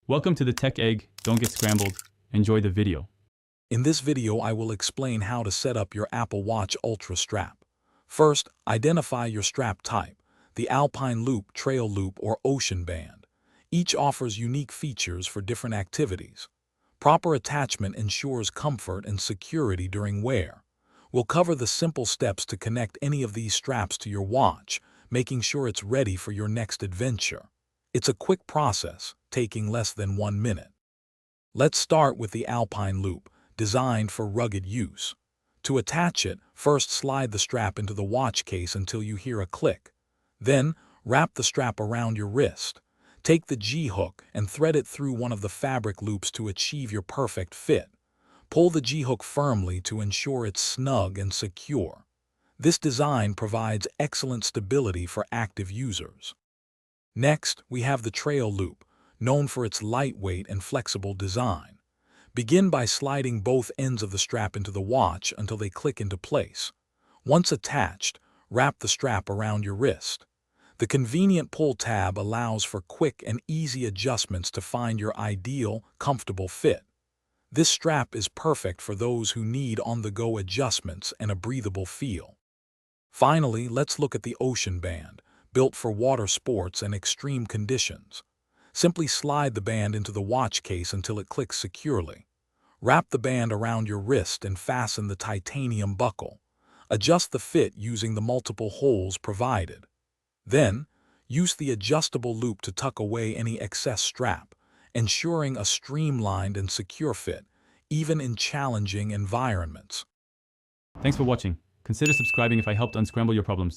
Welcome to the Tech Egg. Don't get scrambled. Enjoy the video. In this video, I will explain how to set up your Apple Watch Ultra strap. First, identify your strap type, the Alpine Loop, Trail Loop, or Ocean Band. Each offers unique features for different activities. Proper attachment ensures comfort and security during wear. We'll cover the simple steps to connect any of these straps to your watch, making sure it's ready for your next adventure. It's a quick process, taking less than 1 minute. Let's start with the Alpine Loop, designed for rugged use. To attach it, first slide the strap into the watch case until you hear a click. Then, wrap the strap around your wrist. Take the G-hook and thread it through one of the fabric loops to achieve your perfect fit. Pull the G-hook firmly to ensure it's snug and secure. This design provides excellent stability for active users. Next, we have the Trail Loop, known for its lightweight and flexible design. Begin by sliding both ends of the strap into the watch until they click into place. Once attached, wrap the strap around your wrist. The convenient pull tab allows for quick and easy adjustments to find your ideal, comfortable fit. This strap is perfect for those who need on-the-go adjustments and a breathable feel. Finally, let's look at the Ocean Band, built for water sports and extreme conditions. Simply slide the band into the watch case until it clicks securely. Wrap the band around your wrist and fasten the titanium buckle. Adjust the fit using the multiple holes provided. Then, use the adjustable loop to tuck away any excess strap, ensuring a streamlined and secure fit, even in challenging environments. Thanks for watching. Consider subscribing if I helped unscramble your problems.